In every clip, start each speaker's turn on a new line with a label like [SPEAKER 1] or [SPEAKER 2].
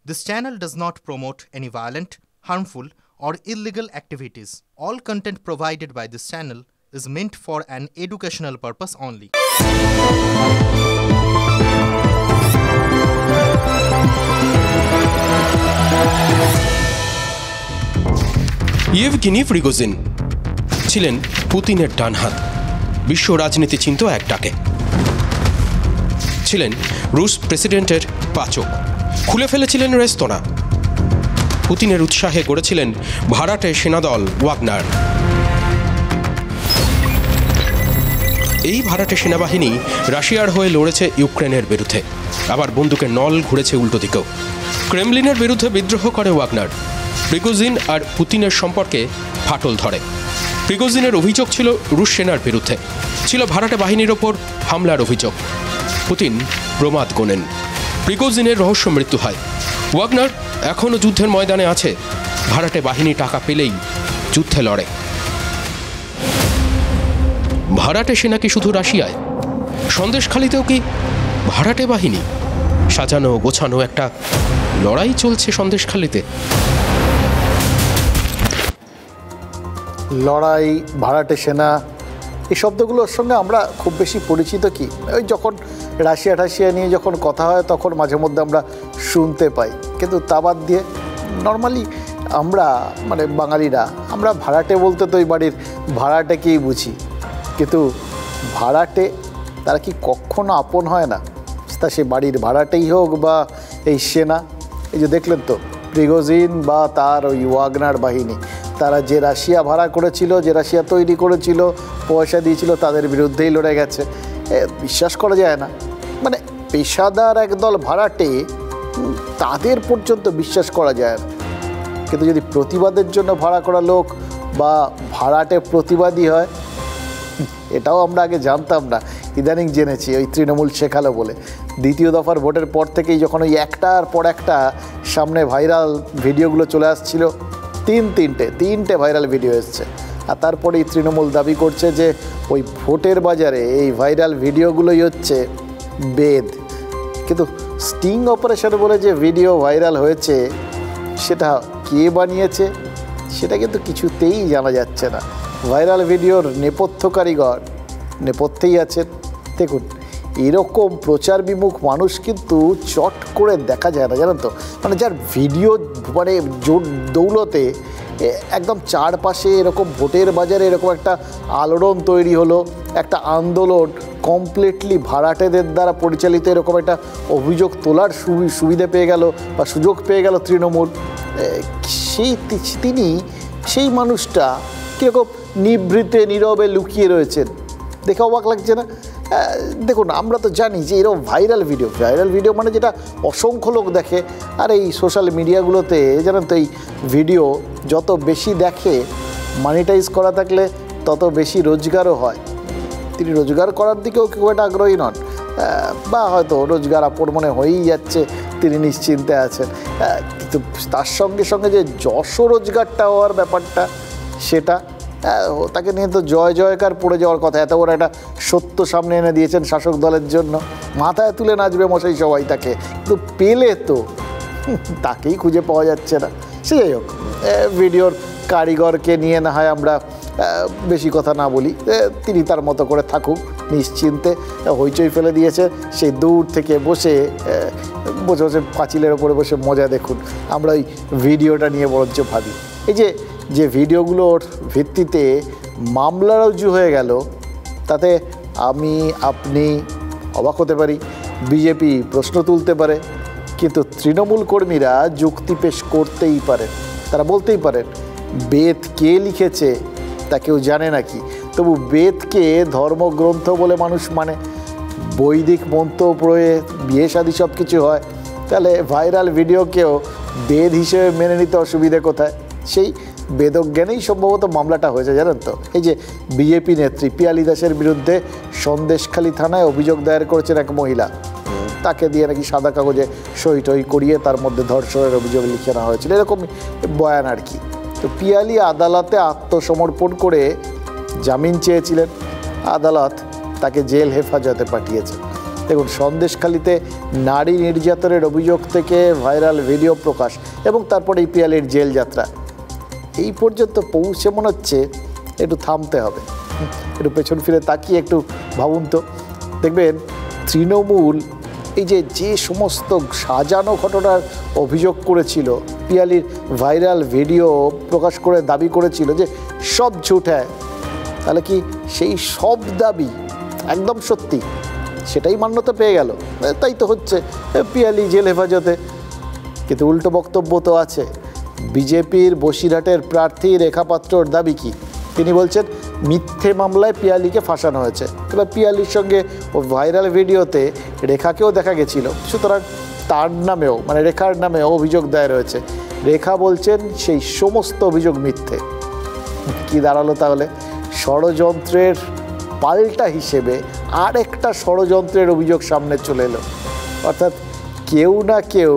[SPEAKER 1] This channel does not promote any violent, harmful, or illegal activities. All content provided by this channel is meant for an educational purpose only.
[SPEAKER 2] Yevgeny Prigozhin ছিলেন পুতিনের ডান হাত। বিশ্ব রাজনীতি চিনত এক ডাকে। ছিলেন রুশ প্রেসিডেন্টের পাচক। খুলে ফেলেছিলেন রেস্তোরাঁ। পুতিনের উৎসাহে গড়েছিলেন ভাড়াটে সেনাদল ওয়াগনার। এই ভাড়াটে সেনাবাহিনী রাশিয়ার হয়ে লড়েছে ইউক্রেনের বিরুদ্ধে। আবার বন্দুকের নল ঘুরেছে উল্টো দিকেও। ক্রেমলিনের বিরুদ্ধে বিদ্রোহ করে ওয়াগনার। প্রিগোজিন আর পুতিনের সম্পর্কে ফাটল ধরে। প্রিগোজিনের অভিযোগ ছিল রুশ সেনার বিরুদ্ধে, ছিল ভাড়াটে বাহিনীর ওপর হামলার অভিযোগ। Putin প্রমাদ Gonen. প্রিগোজিনের রহস্য মৃত্যু হয়। ওয়াগনার এখনও যুদ্ধের ময়দানে আছে। ভাড়াটে বাহিনী টাকা পেলেই যুদ্ধে লড়ে। ভাড়াটে সেনা কি শুধু রাশিয়ায়? সন্দেশখালিতেও কি ভাড়াটে বাহিনী? সাজানো গোছানো একটা লড়াই চলছে সন্দেশখালিতে।
[SPEAKER 3] লড়াই, ভাড়াটে সেনা, এই শব্দগুলোর সঙ্গে আমরা খুব বেশি পরিচিত কি ওই যখন রাশিয়া নিয়ে যখন কথা হয় তখন মাঝে মধ্যে আমরা শুনতে পাই। কিন্তু তা বাদ দিয়ে নর্মালি আমরা বাঙালিরা আমরা ভাড়াটে বলতে তো ওই বাড়ির ভাড়াটেকেই বুঝি। কিন্তু ভাড়াটে তারা কি কখনো আপন হয় না? তা সে বাড়ির ভাড়াটেই হোক বা এই সেনা। এই যে দেখলেন তো প্রিগোজিন বা তার ওই ওয়াগনার বাহিনী, তারা যে রাশিয়া ভাড়া করেছিল, যে রাশিয়া তৈরি করেছিল, পয়সা দিয়েছিল, তাদের বিরুদ্ধেই লড়ে গেছে। বিশ্বাস করা যায় না। পেশাদার একদল ভাড়াটে, তাদের পর্যন্ত বিশ্বাস করা যায় না। কিন্তু যদি প্রতিবাদের জন্য ভাড়া করা লোক বা ভাড়াটে প্রতিবাদী হয়, এটাও আমরা আগে জানতাম না, ইদানিং জেনেছি। ওই তৃণমূল শেখালো বলে। দ্বিতীয় দফার ভোটের পর থেকেই যখন ওই একটার পর একটা সামনে ভাইরাল ভিডিওগুলো চলে আসছিল, তিনটে ভাইরাল ভিডিও এসছে। আর তারপরেই তৃণমূল দাবি করছে যে ওই ভোটের বাজারে এই ভাইরাল ভিডিওগুলোই হচ্ছে বেদ। কিন্তু স্টিং অপারেশন বলে যে ভিডিও ভাইরাল হয়েছে, সেটা কে বানিয়েছে সেটা কিন্তু কিছুতেই জানা যাচ্ছে না। ভাইরাল ভিডিওর নেপথ্য কারিগর নেপথ্যেই আছেন। দেখুন, এরকম প্রচার বিমুখ মানুষ কিন্তু চট করে দেখা যায় না, জানেন তো। যার ভিডিও জোর দৌলতে একদম চারপাশে এরকম ভোটের বাজারে এরকম একটা আলোড়ন তৈরি হলো, একটা আন্দোলন কমপ্লিটলি ভাড়াটেদের দ্বারা পরিচালিত, এরকম একটা অভিযোগ তোলার সুবিধা পেয়ে গেল বা সুযোগ পেয়ে গেল তৃণমূল। সেই মানুষটা কীরকম নিভৃতে নীরবে লুকিয়ে রয়েছেন, দেখে অবাক লাগছে না? দেখুন, আমরা তো জানি যে এরকম ভাইরাল ভিডিও যেটা অসংখ্য লোক দেখে। আর এই সোশ্যাল মিডিয়াগুলোতে জানেন তো, এই ভিডিও যত বেশি দেখে, মনিটাইজ করা থাকলে তত বেশি রোজগারও হয়। তিনি রোজগার করার দিকেও খুব একটা আগ্রহী নন, বা হয়তো রোজগার আপন মনে হয়েই যাচ্ছে, তিনি নিশ্চিন্তে আছেন। কিন্তু তার সঙ্গে সঙ্গে যে যশ রোজগারটা হওয়ার ব্যাপারটা, সেটা তাকে নিয়ে তো জয় জয়কার পড়ে যাওয়ার কথা। এত বড় একটা সত্য সামনে এনে দিয়েছেন শাসক দলের জন্য, মাথায় তুলে নাচবে মশাই সবাই তাকে। কিন্তু পেলে তো তাকেই খুঁজে পাওয়া যাচ্ছে না। সে যাই হোক, ভিডিওর কারিগরকে নিয়ে না হয় আমরা বেশি কথা না বলি, তিনি তার মতো করে থাকুক নিশ্চিন্তে। হইচই ফেলে দিয়েছে, সেই দূর থেকে বসে পাঁচিলের ওপরে বসে মজা দেখুন। আমরা ওই ভিডিওটা নিয়ে বরঞ্চ ভাবি। এই যে ভিডিওগুলোর ভিত্তিতে মামলা রুজু হয়ে গেল, তাতে আমি আপনি অবাক হতে পারি, বিজেপি প্রশ্ন তুলতে পারে, কিন্তু তৃণমূল কর্মীরা যুক্তি পেশ করতেই পারেন। তারা বলতেই পারেন, বেদ কে লিখেছে তা কেউ জানে নাকি? তবু বেদকে ধর্মগ্রন্থ বলে মানুষ মানে। বৈদিক মন্ত্র প্রয়ে বিয়ে শাদী সব কিছু হয়, তাহলে ভাইরাল ভিডিওকেও বেদ হিসেবে মেনে নিতে অসুবিধে কোথায়? সেই বেদজ্ঞানেই সম্ভবত মামলাটা হয়েছে, জানেন তো। এই যে বিজেপি নেত্রী পিয়ালি দাসের বিরুদ্ধে সন্দেশখালী থানায় অভিযোগ দায়ের করেছেন এক মহিলা। তাকে দিয়ে নাকি সাদা কাগজে সই টই করিয়ে তার মধ্যে ধর্ষণের অভিযোগ লিখে নেওয়া হয়েছিল, এরকম বয়ান আর কি। তো পিয়ালি আদালতে আত্মসমর্পণ করে জামিন চেয়েছিলেন। আদালত তাকে জেল হেফাজতে পাঠিয়েছে। দেখুন, সন্দেশখালিতে নারী নির্যাতনের অভিযোগ থেকে ভাইরাল ভিডিও প্রকাশ এবং তারপরে এই পিয়ালির জেল যাত্রা, এই পর্যন্ত পৌঁছে মনে হচ্ছে একটু থামতে হবে। একটু পেছন ফিরে তাকিয়ে একটু ভাবুন তো, দেখবেন তৃণমূল এই যে সমস্ত সাজানো ঘটনার অভিযোগ করেছিল, পিয়ালির ভাইরাল ভিডিও প্রকাশ করে দাবি করেছিল যে সব ঝুট হ্যাঁ, তাহলে কি সেই সব দাবি একদম সত্যি? সেটাই মান্যতা পেয়ে গেল। তাই তো হচ্ছে পিয়ালি জেল হেফাজতে। কিন্তু উল্টো বক্তব্য তো আছে। বিজেপির বসিরহাটের প্রার্থী রেখা পাত্রর দাবি কি? তিনি বলছেন মিথ্যে মামলায় পিয়ালিকে ফাঁসানো হয়েছে। তাহলে পিয়ালির সঙ্গে ও ভাইরাল ভিডিওতে রেখাকেও দেখা গেছিল, সুতরাং তার নামেও মানে রেখার নামেও অভিযোগ দায়ের হয়েছে। রেখা বলছেন সেই সমস্ত অভিযোগ মিথ্যে। কি দাঁড়ালো তাহলে? ষড়যন্ত্রের পাল্টা হিসেবে আর একটা ষড়যন্ত্রের অভিযোগ সামনে চলে এলো। অর্থাৎ কেউ না কেউ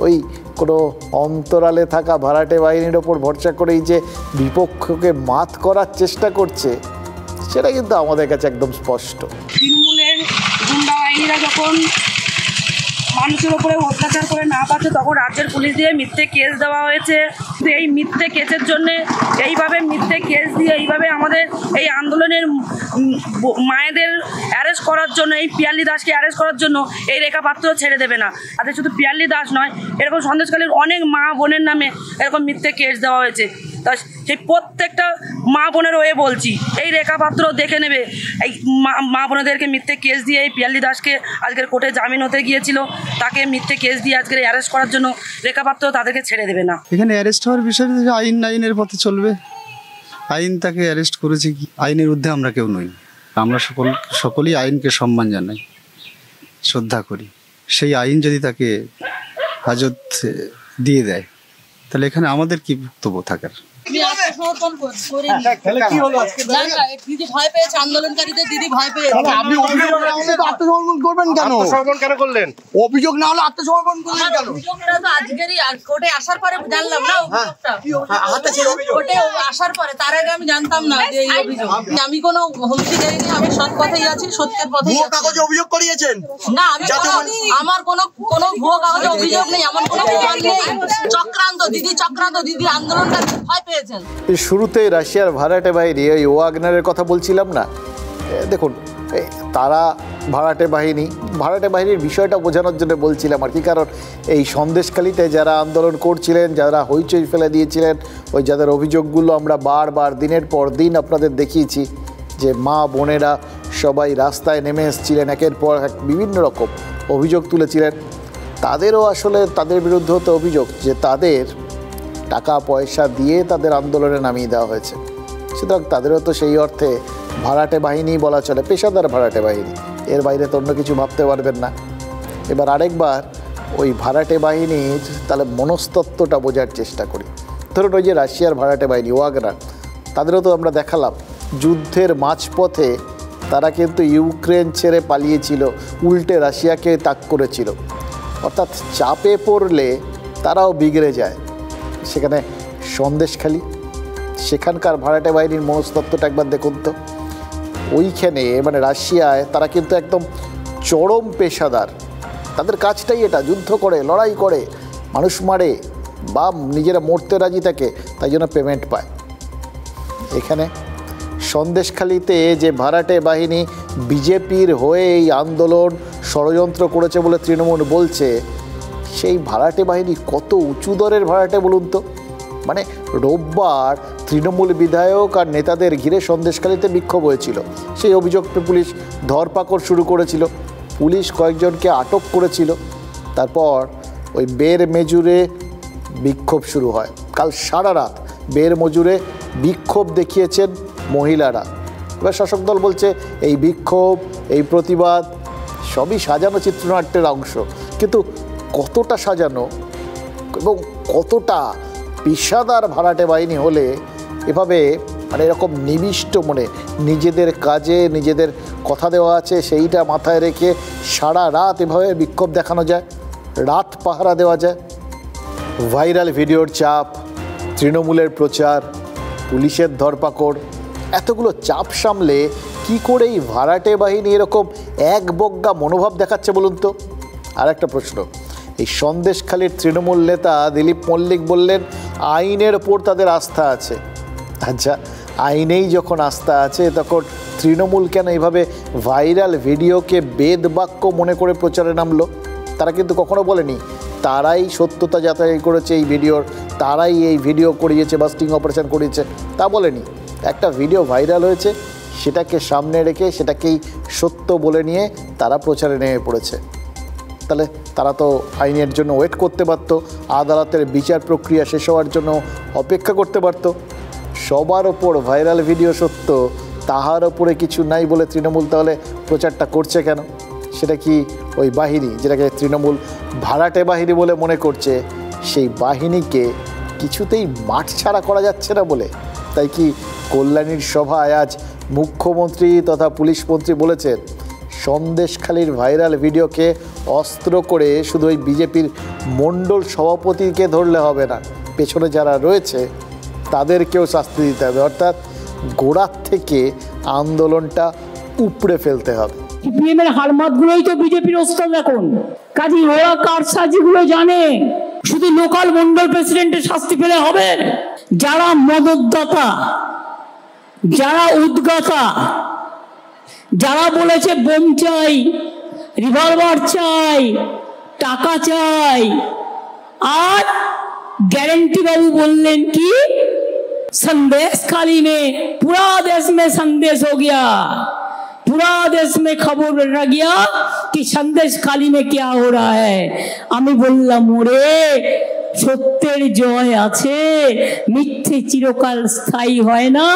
[SPEAKER 3] ওই কোনো অন্তরালে থাকা ভাড়াটে বাহিনীর ওপর ভরসা করেই যে বিপক্ষকে মাত করার চেষ্টা করছে, সেটা কিন্তু আমাদের কাছে একদম স্পষ্ট।
[SPEAKER 4] তৃণমূলের গুন্ডা বাহিনীরা যখন মানুষের ওপরে অত্যাচার করে না পাচ্ছে, তখন রাজ্যের পুলিশ দিয়ে মিথ্যে কেস দেওয়া হয়েছে। এই মিথ্যে কেসের জন্যে এইভাবে মিথ্যে কেস দিয়ে এইভাবে আমাদের এই আন্দোলনের মায়েদের অ্যারেস্ট করার জন্য, এই পিয়ালি দাসকে অ্যারেস্ট করার জন্য এই রেখা পাত্র ছেড়ে দেবে না। আর শুধু পিয়ালি দাস নয়, এরকম সন্দেশখালীর অনেক মা বোনের নামে এরকম মিথ্যে কেস দেওয়া হয়েছে। তা সেই প্রত্যেকটা মা বোনের হয়ে বলছি, এই রেখা পাত্র দেখে নেবে। এই মা বোনেদেরকে মিথ্যে কেস দিয়ে এই পিয়ালি দাসকে আজকের কোর্টে জামিন হতে গিয়েছিল, তাকে মিথ্যে কেস দিয়ে আজকের অ্যারেস্ট করার জন্য রেখা পাত্র তাদেরকে ছেড়ে দেবে না।
[SPEAKER 5] এখানে অ্যারেস্ট হওয়ার বিষয়টা আইনের পথে চলবে। আইন তাকে অ্যারেস্ট করেছে, কি আইনের ঊর্ধ্বে আমরা কেউ নই। আমরা সকলেই আইনকে সম্মান জানাই, শ্রদ্ধা করি। সেই আইন যদি তাকে হাজত দিয়ে দেয়, তাহলে এখানে আমাদের কি বক্তব্য থাকার?
[SPEAKER 4] দিদি ভয় পেয়েছে, আন্দোলনকারীদের দিদি ভয় পেয়েছে।
[SPEAKER 6] আপনি আত্মসমর্পণ করবেন কেন? আত্মসমর্পণ কেন করলেন? অভিযোগ না হলে আত্মসমর্পণ করলেন কেন?
[SPEAKER 4] অভিযোগটা তো আজকেরই কোর্টে আসার পরে জানলাম না। অভিযোগটা কোর্টে আসার পরে, তার আগে আমি জানতাম না যে এই অভিযোগ। আমি কোনো হুমকি দেইনি, আমি সৎ পথেই আছি, সত্যের পথেই আছি।
[SPEAKER 6] কাগজে অভিযোগ করিয়েছেন?
[SPEAKER 4] না, আমার কোনো ভুয়ো কাগজে অভিযোগ নেই, এমন কোনো প্রমাণ নেই। চক্রান্ত, দিদি আন্দোলনকারী ভয় পেয়েছেন।
[SPEAKER 3] শুরুতেই রাশিয়ার ভাড়াটে বাহিনী, ওই ওয়াগনারের কথা বলছিলাম না, দেখুন তারা ভাড়াটে বাহিনীর বিষয়টা বোঝানোর জন্য বলছিলাম আর কি। কারণ এই সন্দেশখালিতে যারা আন্দোলন করছিলেন, যারা হইচই ফেলে দিয়েছিলেন, ওই যাদের অভিযোগগুলো আমরা বারবার দিনের পর দিন আপনাদের দেখিয়েছি, যে মা বোনেরা সবাই রাস্তায় নেমে এসেছিলেন, একের পর এক বিভিন্ন রকম অভিযোগ তুলেছিলেন, তাদেরও আসলে তাদের বিরুদ্ধে হতো অভিযোগ যে তাদের টাকা পয়সা দিয়ে তাদের আন্দোলনে নামিয়ে দেওয়া হয়েছে। সুতরাং তাদেরও তো সেই অর্থে ভাড়াটে বাহিনী বলা চলে, পেশাদার ভাড়াটে বাহিনী, এর বাইরে তো অন্য কিছু ভাবতে পারবেন না। এবার আরেকবার ওই ভাড়াটে বাহিনীর তাহলে মনস্তত্ত্বটা বোঝার চেষ্টা করি। ধরুন ওই যে রাশিয়ার ভাড়াটে বাহিনী ওয়াগনার, তাদেরও তো আমরা দেখালাম যুদ্ধের মাঝপথে তারা কিন্তু ইউক্রেন ছেড়ে পালিয়েছিল, উল্টে রাশিয়াকে তাক করেছিল। অর্থাৎ চাপে পড়লে তারাও বিগড়ে যায়। সেখানে সন্দেশখালি, সেখানকার ভাড়াটে বাহিনীর মনস্তত্ত্বটা একবার দেখুন তো। ওইখানে মানে রাশিয়ায় তারা কিন্তু একদম চরম পেশাদার, তাদের কাজটাই এটা, যুদ্ধ করে, লড়াই করে, মানুষ মারে বা নিজেরা মরতে রাজি থাকে, তাই জন্য পেমেন্ট পায়। এখানে সন্দেশখালিতে যে ভাড়াটে বাহিনী বিজেপির হয়ে এই আন্দোলন ষড়যন্ত্র করেছে বলে তৃণমূল বলছে, সেই ভাড়াটে বাহিনী কত উঁচু দরের ভাড়াটে বলুন তো। মানে রোববার তৃণমূল বিধায়ক আর নেতাদের ঘিরে সন্দেশখালিতে বিক্ষোভ হয়েছিল, সেই অভিযোগ পুলিশ ধরপাকড় শুরু করেছিল, পুলিশ কয়েকজনকে আটক করেছিল। তারপর ওই বের মেজুরে বিক্ষোভ শুরু হয়। কাল সারা রাত বের মজুরে বিক্ষোভ দেখিয়েছেন মহিলারা। এবার শাসক দল বলছে এই বিক্ষোভ, এই প্রতিবাদ সবই সাজানো চিত্রনাট্যের অংশ। কিন্তু কতটা সাজানো এবং কতটা পেশাদার ভাড়াটে বাহিনী হলে এভাবে মানে এরকম নিবিষ্ট মনে নিজেদের কাজে নিজেদের কথা দেওয়া আছে সেইটা মাথায় রেখে সারা রাত এভাবে বিক্ষোভ দেখানো যায়, রাত পাহারা দেওয়া যায়। ভাইরাল ভিডিওর চাপ, তৃণমূলের প্রচার, পুলিশের ধরপাকড়, এতগুলো চাপ সামলে কি করে এই ভাড়াটে বাহিনী এরকম এক বজ্ঞা মনোভাব দেখাচ্ছে বলুন তো? আর একটা প্রশ্ন, এই সন্দেশখালীর তৃণমূল নেতা দিলীপ মল্লিক বললেন আইনের ওপর তাদের আস্থা আছে। আচ্ছা, আইনেই যখন আস্থা আছে তখন তৃণমূল কেন এইভাবে ভাইরাল ভিডিওকে বেদ বাক্য মনে করে প্রচারে নামলো? তারা কিন্তু কখনো বলেনি তারাই সত্যতা যাচাই করেছে এই ভিডিওর, তারাই এই ভিডিও করিয়েছে বা স্টিং অপারেশন করিয়েছে, তা বলেনি। একটা ভিডিও ভাইরাল হয়েছে, সেটাকে সামনে রেখে সেটাকেই সত্য বলে নিয়ে তারা প্রচারে নেমে পড়েছে। তাহলে তারা তো আইনের জন্য ওয়েট করতে পারত, আদালতের বিচার প্রক্রিয়া শেষ হওয়ার জন্য অপেক্ষা করতে পারত। সবার ওপর ভাইরাল ভিডিও সত্য, তাহার ওপরে কিছু নাই বলে তৃণমূল তাহলে প্রচারটা করছে কেন? সেটা কি ওই বাহিনী, যেটাকে তৃণমূল ভাড়াটে বাহিনী বলে মনে করছে, সেই বাহিনীকে কিছুতেই মাঠ ছাড়া করা যাচ্ছে না বলে? তাই কি কল্যাণীর সভায় আজ মুখ্যমন্ত্রী তথা পুলিশ মন্ত্রী বলেছেন সন্দেশখালীর ভাইরাল ভিডিওকে অস্ত্র করে শুধু ওই বিজেপির মণ্ডল সভাপতিকে ধরলে হবে না, পেছনে যারা রয়েছে তাদেরকেও শাস্তি দিতে হবে, অর্থাৎ গোড়ার থেকে আন্দোলনটা উপড়ে ফেলতে হবে।
[SPEAKER 7] সিপিএমের হারমাতগুলোই তো বিজেপির ওস্তাদ এখন, কাজী ওরা কারসাজিগুলো জানে। শুধু লোকাল মন্ডল প্রেসিডেন্টের শাস্তি পেলে হবে? যারা মদতদাতা, যারা উদ্গাতা, যারা বলেছে বোম চাই, রিভলভার চাই, টাকা চাই, আর গ্যারেন্টি বাবু বললেন কি संदेश खाली में पूरा देश में संदेश हो गया, पूरा देश में खबर रह गया कि संदेश खाली में क्या हो रहा है। আমি বললাম ওরে সত্যের জয় আছে, মিথ্যে চিরকাল স্থায়ী হয় না।